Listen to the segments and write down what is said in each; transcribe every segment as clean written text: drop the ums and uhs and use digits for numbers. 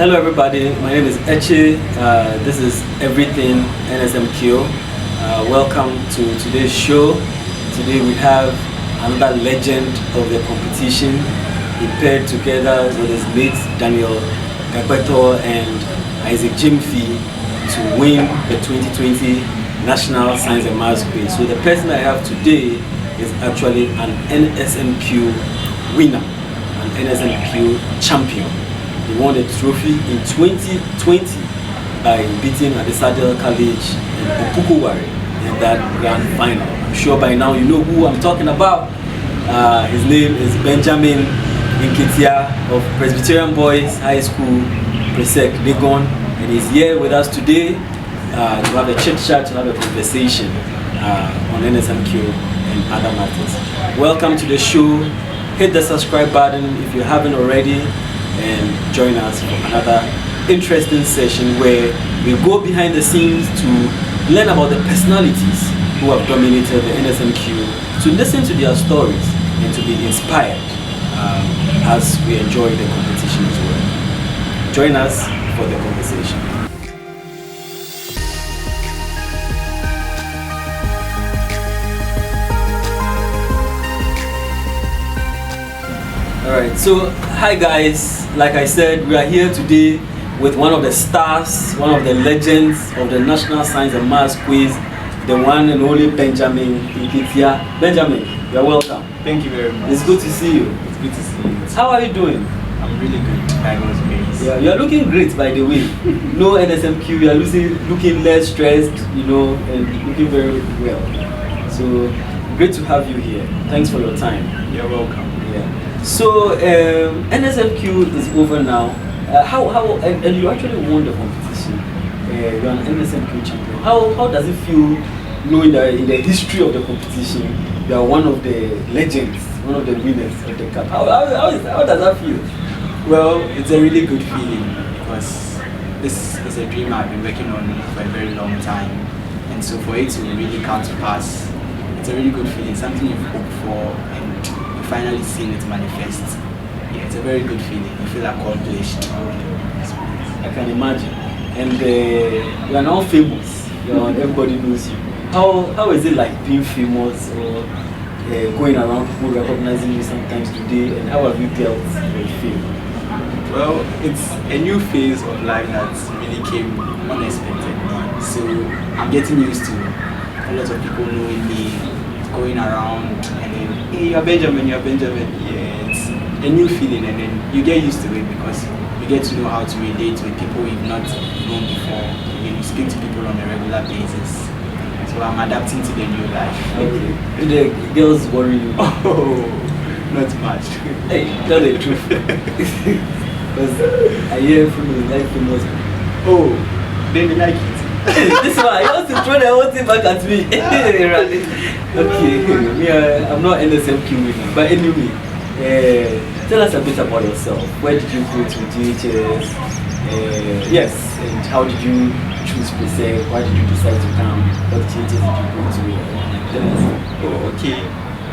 Hello everybody, my name is Eche. This is Everything NSMQ. Welcome to today's show. Today we have another legend of the competition. He paired together with his mates Daniel Gakpetor and Isaac Jimfi to win the 2020 National Science and Maths Quiz. So the person I have today is actually an NSMQ winner, an NSMQ champion. He won the trophy in 2020 by beating Adisadel College and Opukuwari in that grand final. I'm sure by now you know who I'm talking about. His name is Benjamin Nketia of Presbyterian Boys High School, Presec, Legon, and he's here with us today to have a chit chat, to have a conversation on NSMQ and other matters. Welcome to the show. Hit the subscribe button if you haven't already, and join us for another interesting session where we go behind the scenes to learn about the personalities who have dominated the NSMQ, to listen to their stories and to be inspired as we enjoy the competition as well. Join us for the conversation. Alright, so hi guys, like I said, we are here today with one of the stars, one of the legends of the National Science and Maths Quiz, the one and only Benjamin Nketia. Benjamin, you're welcome. Thank you very much. It's good to see you. It's good to see you. How are you doing? I'm really good. I was amazed. Yeah, you're looking great by the way. No NSMQ, you're looking less stressed, you know, and looking very well. So, great to have you here. Thanks for your time. You're welcome. Yeah. So NSMQ is over now. And you actually won the competition. You're an NSMQ champion. How does it feel knowing that in the history of the competition you are one of the legends, one of the winners of the cup? How does that feel? Well, it's a really good feeling because this is a dream I've been working on for a very long time, and so for it to really come to pass, it's a really good feeling. Something you've hoped for and finally seen it manifest. Yeah, it's a very good feeling. You feel accomplished. I can imagine. And you are now famous. Everybody knows you. How is it like being famous or going around people recognizing you sometimes today? And how have you dealt with fame? Well, it's a new phase of life that really came unexpected. So I'm getting used to a lot of people knowing me, going around, and then, hey, you're Benjamin. Yeah, it's a new feeling, and then you get used to it because you get to know how to relate with people you've not known before. You speak to people on a regular basis. So I'm adapting to the new life. Okay. Do the girls worry you? Oh, not much. Hey, tell the truth. Because I hear from you like famous. Oh, then they like it. This one, you want to throw the whole thing back at me. Okay, I'm not NSMQ winner, but anyway, tell us a bit about yourself. Where did you go to GHS? Yes, and how did you choose Presec? Why did you decide to come? What GHS did you go to? Tell us. Oh, okay.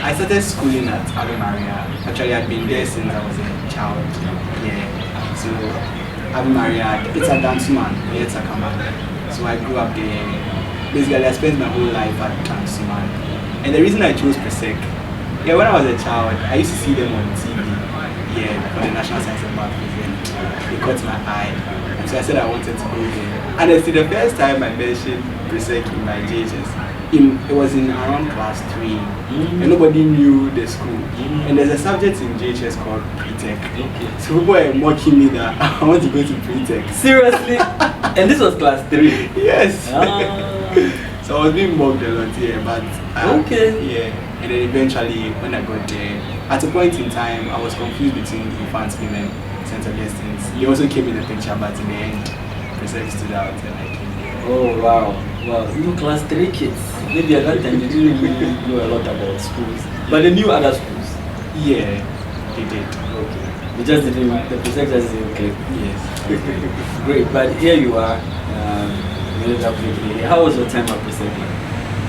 I started schooling at Ave Maria. Actually, I'd been there since I was a child. Yeah. So Ave Maria, it's a dance man. It's a command. So I grew up there. Basically, I spent my whole life at Kansuman. And the reason I chose Presec, when I was a child, I used to see them on TV. Yeah, for the National Science and Maths Quiz. They caught my eye. And so I said I wanted to go there. And it's the first time I mentioned Presec in my JHS. It was in around class 3. And nobody knew the school. And there's a subject in JHS called Pretec. Okay. So people were mocking me that I want to go to Pretec. Seriously? And this was class 3? Yes. So I was being mocked a lot, yeah, but okay. Yeah. And then eventually when I got there, at a point in time I was confused between Infant Scheme and St. Augustine's. He also came in the picture, but in the end Presec stood out and I came there. Oh wow. Wow, you class 3 kids. Maybe at that time they didn't really know a lot about schools. But they knew other schools. Yeah, they did. Okay. They just didn't, the Presec just didn't click. Yes. Okay. Great, but here you are. How was your time at Presec?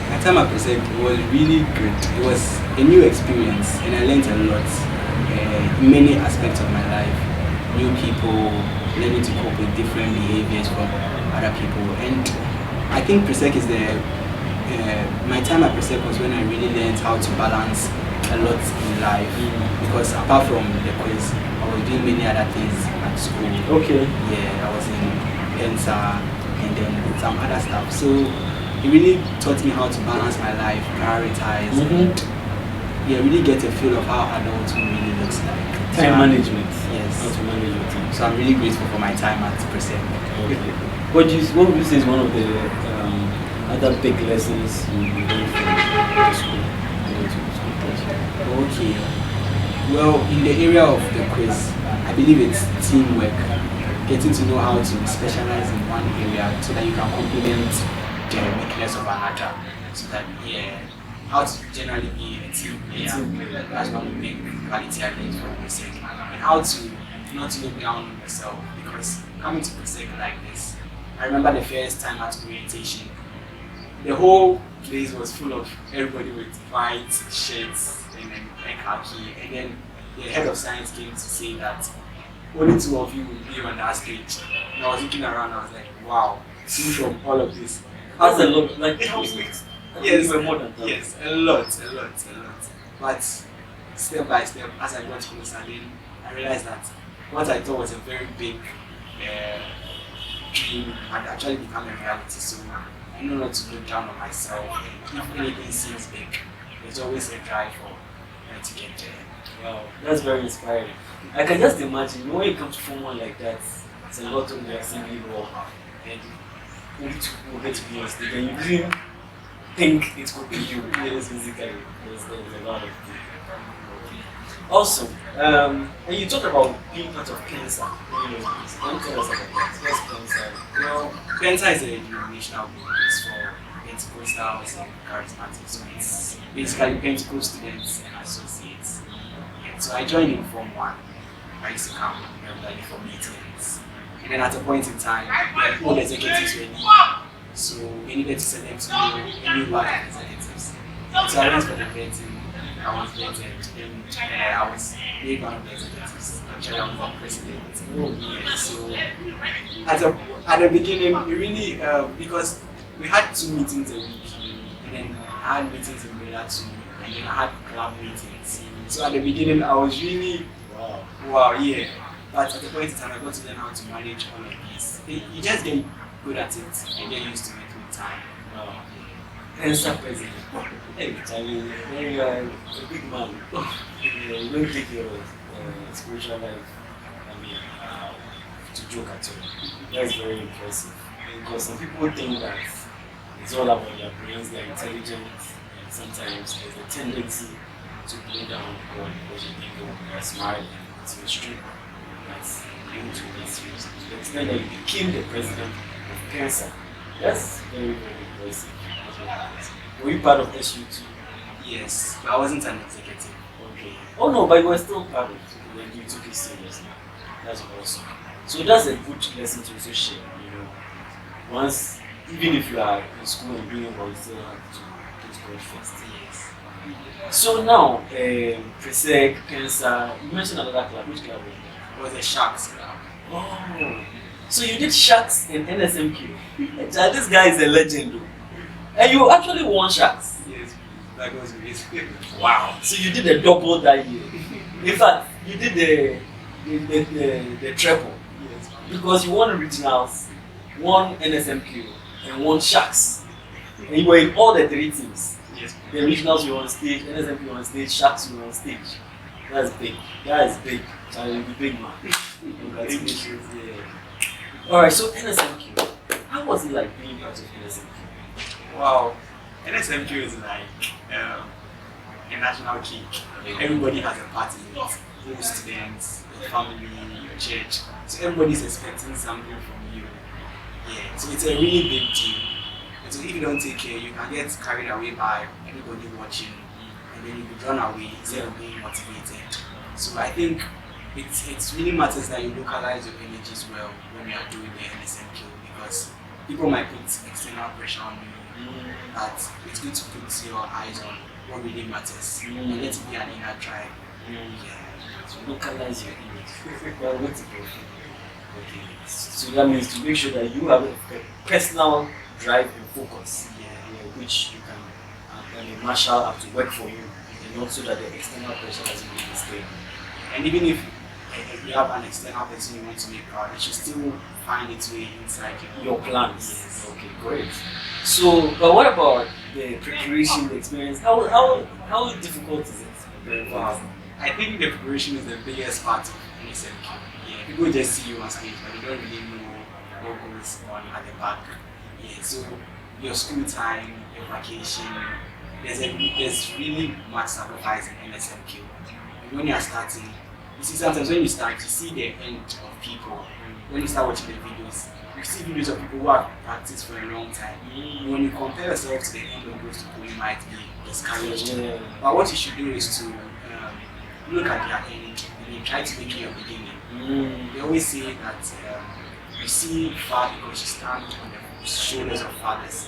My time at Presec was really good. It was a new experience and I learned a lot in many aspects of my life. new people, learning to cope with different behaviors from other people. And I think Presec is my time at Presec was when I really learned how to balance a lot in life. Because apart from the quiz, I was doing many other things at school. Okay. Yeah, I was in Pensa and then some other stuff. So it really taught me how to balance my life, prioritize, and really get a feel of how adulthood really looks like. Time management. Yes. How to manage your time. So I'm really grateful for my time at Presec. Okay. What would you say is one of the other big lessons you learned from the school? Okay. Well, in the area of the quiz, I believe it's teamwork. Getting to know how to specialize in one area so that you can complement the weakness of another. So that, how to generally be a team player. That's one of the big quality I learned from Presec. And how to not look down on yourself, because coming to Presec like this, I remember the first time at orientation, the whole place was full of everybody with white shirts and khaki, and then the head of science came to say that only 2 of you will be on that stage. And I was looking around, I was like, wow, see from all of this. That's a lot, like yes, more than that. Yes, a lot. But step by step, as I got closer, then I realized that what I thought was a very big dream had actually become a reality. So I know not to look down on myself. If anything seems big, there's always a drive for me to get there. Wow, that's very inspiring. I can just imagine when you come to someone like that, it's a lot of the assembly work, and only 2 people get to be on stage, and you didn't think it could be you. Yes, physically, there's a lot of things. Awesome. And you talked about being part of Pensa. Can you tell us about that? What's Pensa? Well, Pensa is a denominational group. It's for Pentecostals and Charismatics. So it's basically Pentecostal students and associates. So I joined in Form 1. I used to come regularly for meetings. And then at a point in time, all the executives were leaving. So we needed to select a new batch of executives. So I went for the vetting. I was vetted, and I was made one of the executives. Actually, I was the president. So at the beginning, it really, because we had 2 meetings a week, and then I had meetings in Mela too, and then I had club meetings. So at the beginning, I was really, wow, yeah. But at the point in time, I got to learn how to manage all of this. You just get good at it and get used to it with time. Wow. Pensa president. Hey, Charlie, when you are a big man, you don't take your spiritual life, to joke at all. That's very impressive. Because some people think that it's all about their brains, their intelligence, and sometimes there's a tendency to play down God because you think you're smart and it's your strength. That's linked to this serious. To the extent that you became the president of Pensa. That's very, very impressive. Were you part of SU too? Yes, but I wasn't an executive. Okay. Oh no, but you were still part of it. Then you took it seriously. That's awesome. So that's a good lesson to also share. Once, even if you are in school and doing well, you still have to put God first. Yes. So now, Presec, Pensa, you mentioned another club. Which club was that? It was a Sharks club. Oh, so you did Sharks in NSMQ. This guy is a legend. And you actually won Sharks. Yes, that was great. Wow. So you did a double that year. In fact, you did the treble. Yes. Because you won regionals, won NSMQ, and won Sharks. And you were in all the 3 teams. Yes. The regionals you were on stage, NSMQ you were on stage, Sharks you were on stage. That's big. That is big. You're the big man. Congratulations. Yeah. Alright, so NSMQ. How was it like being part of NSMQ? Wow, NSMQ is like a national cake. Everybody has a part in it. Your students, your family, your church. So everybody's expecting something from you. Yeah, so it's a really big deal. And so if you don't take care, you can get carried away by everybody watching, and then you will run away instead of being motivated. So I think it really matters that you localize your energies well when you are doing the NSMQ, because people might put external pressure on you. That it's good to put your eyes on what really matters and let it be an inner drive. Yeah. to localize your image. You are going to go. Okay. So that means to make sure that you have a personal drive and focus, which you can marshal up to work for you, and also that the external pressure doesn't really stay. And even if you have an external person you want to make proud, it should still find its way inside your plans. Yes. Okay, great. So, but what about the preparation, the experience? How difficult is it? Wow. I think the preparation is the biggest part of NSMQ. Yeah, people just see you on stage, but they don't really know what goes on at the back. Yeah, so your school time, your vacation, there's really much sacrifice in NSMQ. When you are starting, you see sometimes when you start, you see the end of people. When you start watching the videos, you see videos of people who have practiced for a long time. When you compare yourself to the end of those people, you might be discouraged. But what you should do is to look at their end and then try to make it your beginning. They always say that you see far because you stand on the shoulders of fathers.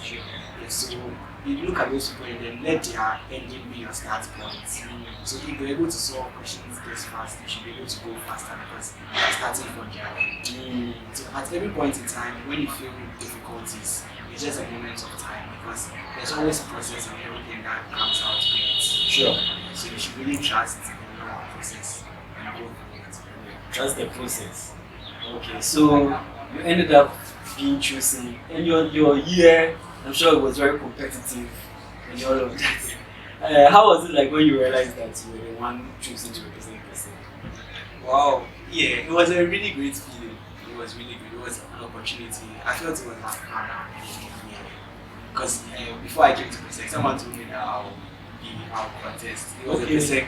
So you look at those people and then let their ending be your start point. So if you're able to solve questions this fast, you should be able to go faster because you're starting from their end. So at every point in time, when you feel difficulties, it's just a moment of time because there's always a process and everything that comes out with it. Sure. So you should really trust the process and go through it. Trust the process. Okay, so you ended up being chosen, and your year, I'm sure it was very competitive and all of that. How was it like when you realized that you were the one chosen to represent Presec? Wow, yeah, it was a really great feeling. It was really good. It was an opportunity. I felt it was like fun. Because before I came to Presec, someone told me that I'll be our contest. It was a Presec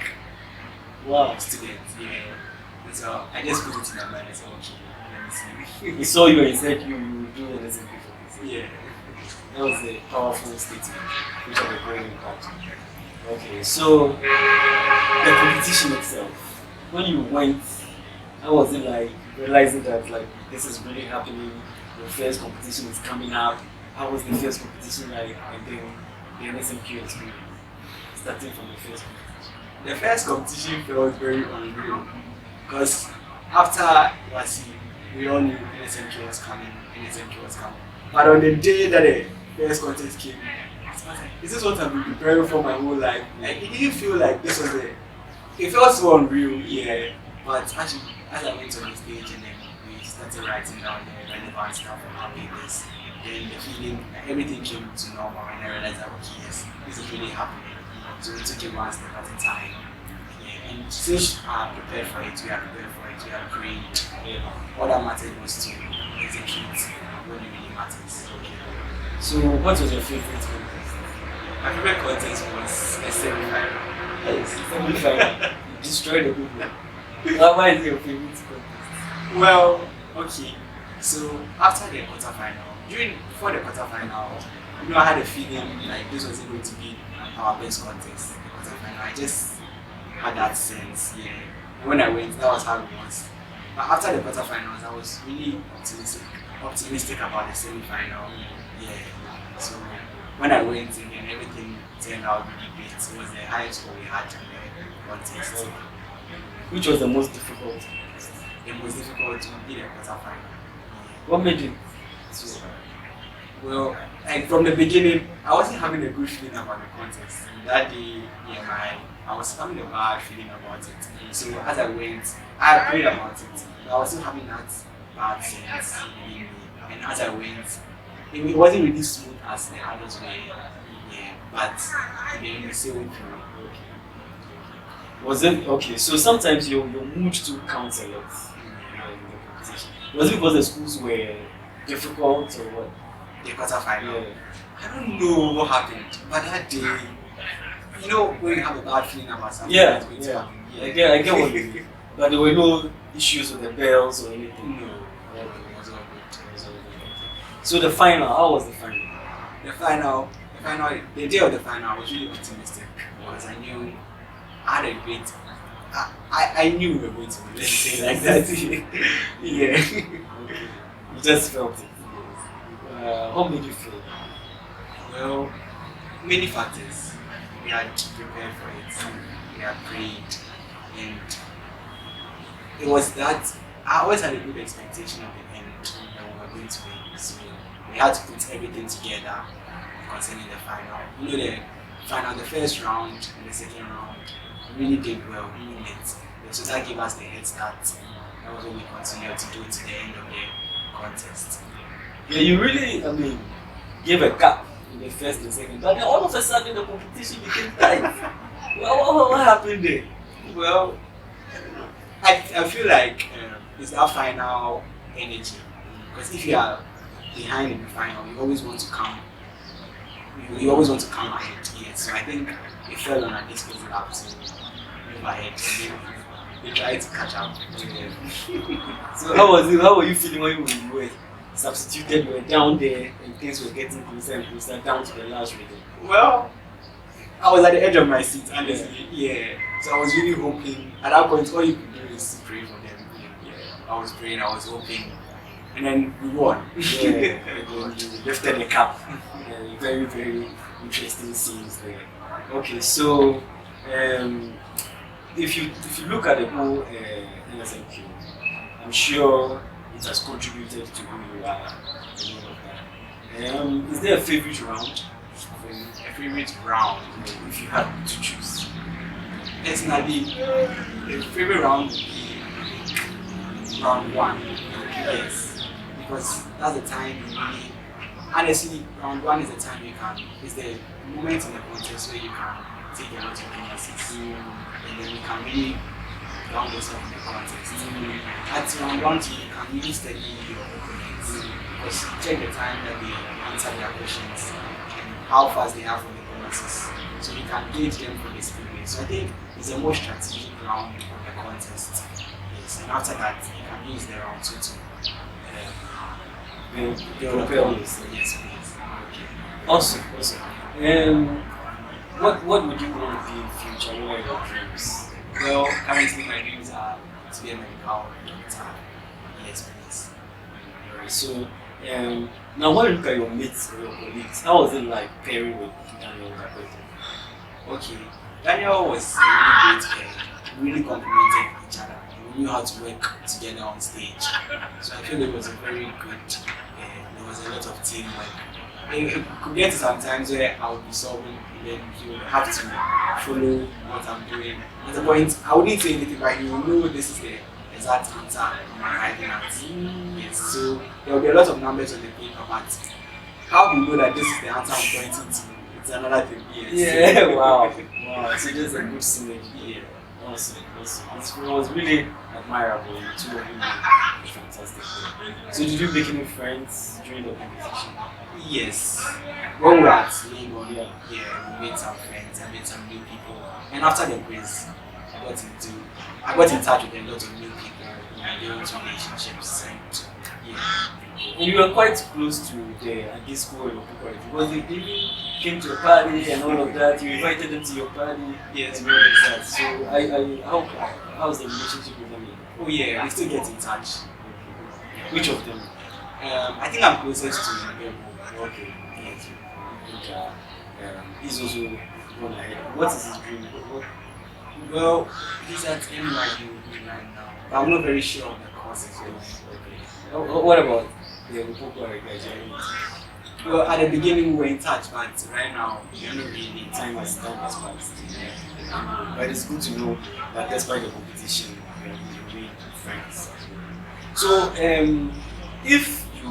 student. Yeah. And so I just put it in my mind and said, okay, let me see. He saw you and said you would do the NSMQ for this. Yeah. That was a powerful statement, which had a great impact. Okay, so the competition itself, when you went, how was it like realizing that like this is really happening? The first competition is coming up. How was the first competition like, and then the NSMQ experience, starting from the first competition? The first competition felt very unreal because after Wasi, we all knew NSMQ was coming. But on the day that the first contest came, I was like, this is what I've been preparing for my whole life. Like, it didn't feel like this was it. It felt so unreal, yeah. But actually, as I went on the stage and then we started writing down the relevant stuff and how big this, then the feeling, everything came to normal and I realized that, okay, yes, this is really happening. So we took it one step at a time. Yeah. And since we are prepared for it, we are prayed. Yeah. All that mattered was to execute what really matters. Okay. So, what was your favorite contest? My favorite contest was a semi-final. Yes, semi-final. You destroyed the people. Why is it your favorite contest? Well, okay. So after the quarterfinal, before the quarterfinal, I had a feeling like this wasn't going to be our best contest. The quarterfinal, I just had that sense. Yeah. And when I went, that was how it was. But after the quarterfinals, I was really optimistic about the semi-final. Yeah. So when I went in and everything turned out really great, it was the highest score we had in the contest. Which was the most difficult? The most difficult would be the quarterfinal. What made it so? Well, like from the beginning, I wasn't having a good feeling about the contest. That day, yeah, I was having a bad feeling about it. So as I went, I prayed about it. But I was still having that bad sense in me. And as I went, it wasn't really smooth as the others were. Yeah, but then we still went through. Was it okay? So sometimes your mood too counts a lot in the competition. Was it because the schools were difficult or what? The quarterfinal. Yeah. I don't know what happened, but that day, when you have a bad feeling about something Yeah, that's going to happen. Yeah. I get what you mean. But there were no issues with the bells or anything. No. It was all good. So the final, how was the final? The day of the final, I was really optimistic because I knew I had a great. I knew we were going to win. Let's say like that. Yeah. Okay. You just felt it. How made you feel? Well, many factors. We had prepared for it. We had prayed, and it was that I always had a good expectation of the end that we were going to win. So we had to put everything together concerning the final. You know, the final, the first round and the second round, we really did well, really lit. So that gave us the head start. That was what we continued to do to the end of the contest. Yeah, you really, I mean, gave a gap in the first and second, but then all of a sudden the competition became tight. What happened there? Well, I feel like it's that final energy. Because if you are behind in the final, you always want to come. You always want to come ahead. Yes. So I think it fell on this close lap to move ahead. They tried to catch up. So how was it? How were you feeling when you were substituted? You were down there and things were getting closer and closer down to the last rhythm. Well, I was at the edge of my seat, honestly. Yeah. So I was really hoping. At that point, all you could do is pray for them. Yeah. I was praying. I was hoping, and then we won. Yeah. And then you lifted the cup. Yeah, very, very interesting scenes there. Okay, so if you look at the whole NSMQ, I'm sure it has contributed to who you are and all of that. Is there a favorite round? A favorite round, if you had to choose? Personally, the favorite round would be round 1. Yes, because that's the time you really. Honestly, round 1 is the time you can. It's the moment in the contest where you can take a lot of classes, and then you can really ground yourself in the contest. At round 1, you can really study your opponents because you check the time that they answer their questions and how fast they have from the bonuses, so you can gauge them from the speedway. So I think it's a more strategic round of the contest. Yes, and after that, you can use the round 2 to Prepare yourself. Yes, please. Okay. Awesome. What would you want to be in future? What are your dreams? Well, currently my dreams are to be a medical doctor. Yes, please. Alright, so now when you look at your mates or your colleagues, how was it like pairing with Daniel Gakpetor? Okay, Daniel was a really great pair. We really complemented each other. We knew how to work together on stage. So I feel it was a very good, there was a lot of teamwork. It could get to some times where I would be solving and then he would have to follow what I'm doing. At the point, I wouldn't say anything, but he would know this is the exact answer I'm arriving at. Yes, so there will be a lot of numbers on the paper, but how we know that this is the answer I'm pointing to, it's another thing. Yes. Yeah, wow. So just a good synergy. Yeah. Awesome. It was really admirable. The two of you were fantastic. So did you make any friends during the competition? Yes. When we were at Lagos, Yeah. we made some friends, I met some new people. And after the quiz, I got in touch with a lot of new people, built relationships, and And you were quite close to the school and people because they even came to a party and all of that. You invited them to your party. yes, And all of that. So how's the relationship with them? oh yeah, we still get in touch. Which of them? I think I'm closest to Benjamin. Okay. Yes. He's also gone ahead. What is his dream? Well, he's at NYU right now, but I'm not very sure of the course as well. What about the popular guys? Well, at the beginning we were in touch, but right now we're not really. Time has passed. Yeah. But it's good to know that despite the competition, we remain friends. So, if you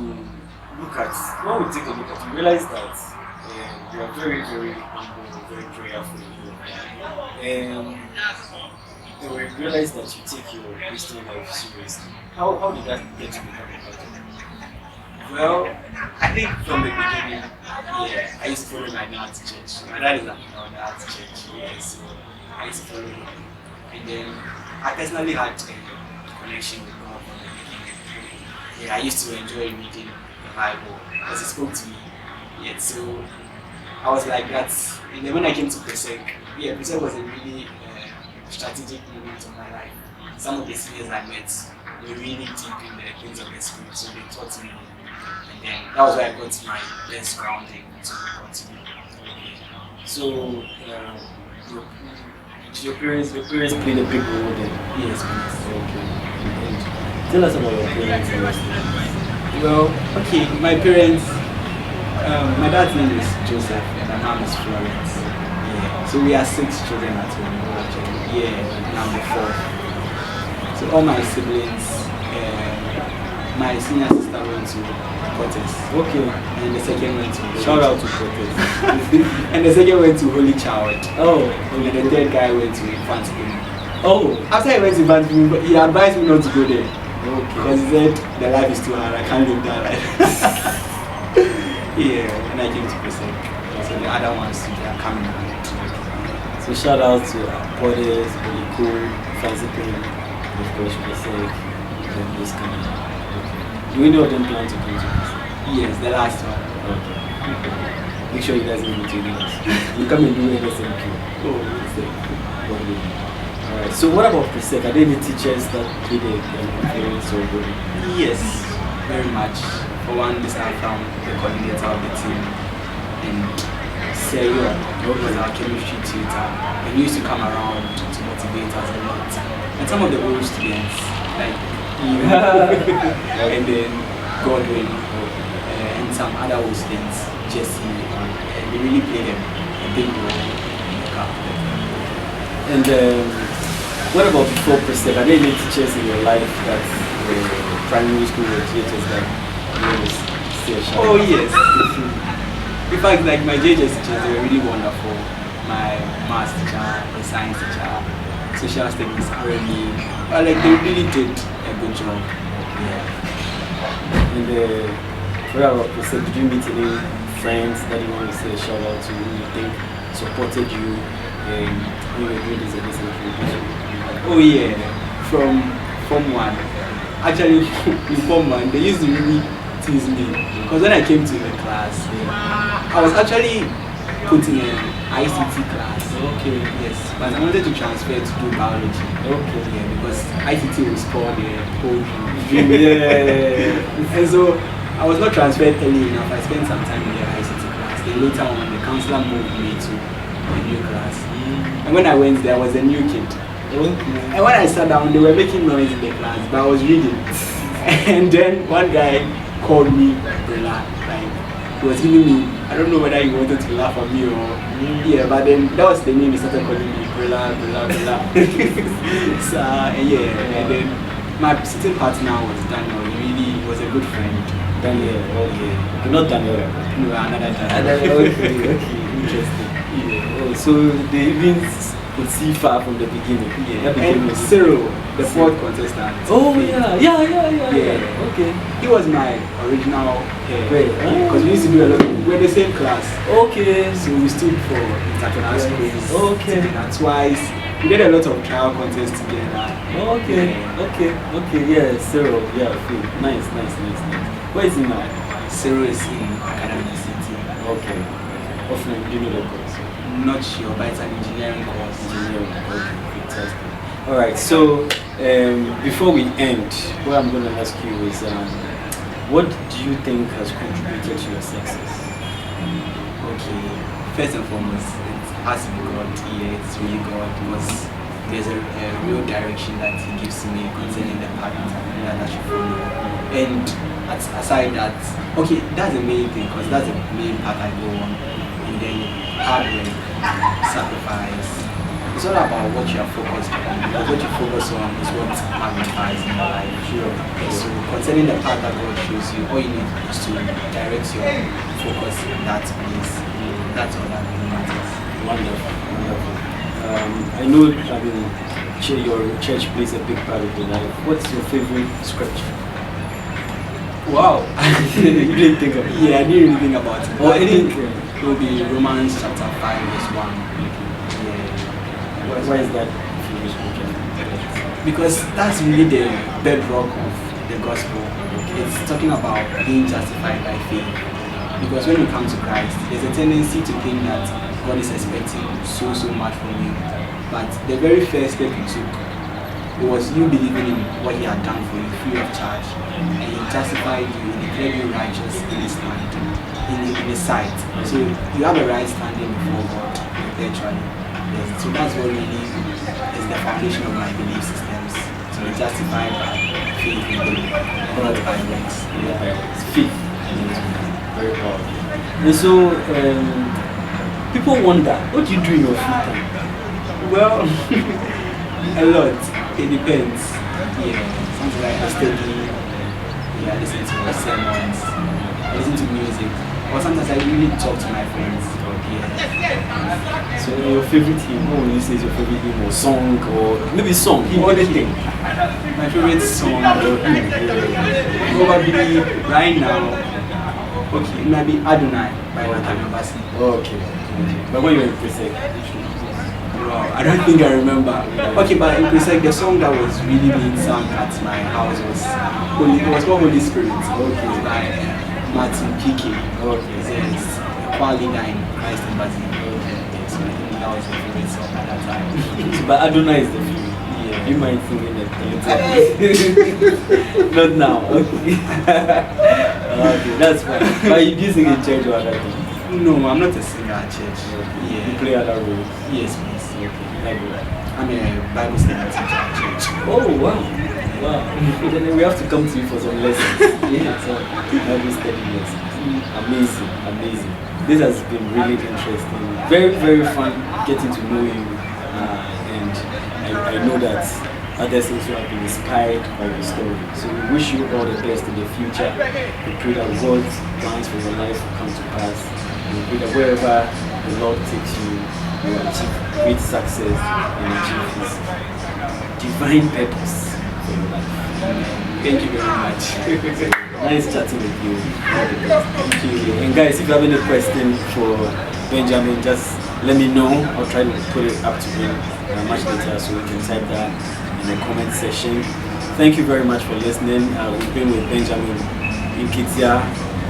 look at, when we take a look at, you realize that you are very, very humble, very prayerful. And we realize that you take your Christian life seriously. How did that get to become a part of it? Well, I think from the beginning, I used to follow my dad to church. My dad is at my dad's church, so I used to follow him. And then I personally had a connection with God from the beginning. I used to enjoy reading the Bible because it spoke to me. So I was like that. And then when I came to Presec, Presec was a really strategic moment of my life. Some of the seniors I met were really deep in the things of the spirit, so they taught me. And then that was where I got my best grounding to continue. So Your parents played a big role then? Yes, please. Okay. And tell us about your parents and your siblings. Well, okay, my parents, my dad's name is Joseph and my mom is Florence. Yeah. So we are 6 children at home, actually. Yeah, and I'm the 4th. So all my siblings, my senior sister went to Cortes. Okay. And the second went to Shout out to Cortes. and the second went to Holy Child. Oh. And the third guy went to Infant School. Oh. After he went to Infant School, he advised me not to go there. Okay. Because he said the life is too hard, I can't live that life. Yeah, and I came to Presec. So the other ones they are coming out. So shout out to Cortes, Holy Cool, Fancy Pain, of course Presec, and this coming out. Okay. Do any of them plan to come to Presec? Yes, the last one. Okay. Make sure you guys give me 2 minutes. You come and do NSMQ. Oh, Presec. Alright, so what about Presec? Are there any teachers that did a parents or good? Yes, very much. For one, this time from the coordinator of the team in Seyo, who was our chemistry tutor. And he used to come around to motivate us a lot. And some of the old students, like you, and then Godwin, and some other old students, Jesse, and they really played a big role in the camp. And what about before Presec? Are there any teachers in your life that were primary school or teachers that you always see a shout? Oh yes. In fact, like my JJ teachers, they were really wonderful. My maths teacher, the science teacher, social studies, RME, but like they really did a good job. Yeah. And what about Presec? Did you meet any friends that you want to say a shout out to who you think supported you when you were doing this education? Oh yeah, from Form 1. Actually, in Form 1, they used to really tease me. Because when I came to the class, I was actually put in an ICT class. Okay. Yes, but I wanted to transfer to do biology. Okay. Yeah, because ICT will spoil the whole dream. Yeah. And so I was not transferred early enough. I spent some time in the ICT class. Then later on, the counselor moved me to a new class. And when I went there, I was a new kid. Okay. And when I sat down, they were making noise in the class, but I was reading. And then one guy called me Brilla. Like, he was giving me, I don't know whether he wanted to laugh at me or, yeah, but then that was the name he started calling me, Brilla. So, yeah, and then my sitting partner was Daniel. He really was a good friend. Daniel, okay. You're not Daniel. No, another Daniel. Okay, interesting. Yeah. Oh, so they even could see far from the beginning. Yeah. And Cyril, the 4th contestant. Oh yeah. Okay. He was my original great. Because we used to do a lot. We were the same class. Okay. So we stood for international schools. Okay. Twice. We did a lot of trial contests together. Okay. Yeah, Cyril. Yeah, cool. Nice. Where is he now? Cyril is in Academic City. Okay. Often, do you know the course? Not sure, but it's an engineering course. Okay, fantastic. Alright, so before we end, what I'm going to ask you is what do you think has contributed to your success? Okay, first and foremost, it has to be God. Yeah, it's really God, because there's a real direction that He gives me concerning the path that I should follow. And aside that, okay, that's the main thing, because that's the main path I go on. And then hard work, sacrifice. It's all about what you are focused on. Because what you focus on is what magnifies in your life. Sure. So concerning the path that God shows you, all you need is to direct your focus in that place. That's all that really matters. Wonderful. I know, your church plays a big part of your life. What's your favorite scripture? Wow. You didn't think about it? Yeah, I didn't really think about it. Oh, I think it will be Romans chapter 5 verse 1. Yeah. Why is that favorite scripture? Because that's really the bedrock of the gospel. It's talking about being justified by faith. Because when you come to Christ, there's a tendency to think that God is expecting so much from you. But the very first step you took, it was you believing in what He had done for you free of charge. And He justified you, He declared you righteous in His hand, in His sight. So you have a right standing before God, eventually. Yes. So that's what really is the foundation of my belief systems. So it's justified by faith in God, not by works. It's faith. Very powerful. And so, people wonder, what do you do in your free time? Well, a lot. It depends. Yeah, something like I study, I listen to sermons, I listen to music, or sometimes I really talk to my friends. Yeah. So your favorite hymn, what would you say is your favorite hymn, or song, or maybe song, or anything? My favorite song or hymn, probably right now, okay, it might be Adonai by Nathaniel Bassey. Okay. But when you were in Presec, wow, I don't think I remember. Okay, but in Presec, the song that was really being sung at my house was called Holy Spirit. Okay, by Martin P.K. Okay. It says, Quality in Christ and Bassey. Okay. So I think that was my favorite song at that time. So, but Adonai is the favorite. Yeah. You might sing it a little. Not now. Okay. Okay, that's fine. But you do sing in church or other things? No, I'm not a singer at church. Okay. Yeah. You play other roles? Yes, please. Okay. Like what? I'm a Bible study teacher at church. Oh, wow. Wow. Then we have to come to you for some lessons. Yeah, so Bible study lessons. Amazing, amazing. This has been really interesting. Very, very fun getting to know you. And I know that others also have been inspired by your story. So we wish you all the best in the future. We pray that God's plans for your life will come to pass. And we pray that wherever the Lord takes you, you will achieve great success and achieve His divine purpose for your life. Thank you very much. Nice chatting with you. All the best. Thank you. And guys, if you have any question for Benjamin, just let me know. I'll try to put it up to him much later, so we can type that in the comment section. Thank you very much for listening. We've been with Benjamin Nketia,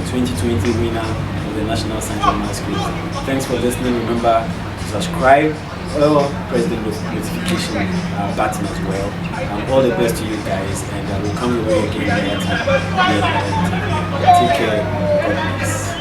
2020 winner of the National Central Masquerade. Thanks for listening. Remember to subscribe or press the notification button as well. All the best to you guys, and we'll come your way again another time. Take care. God bless.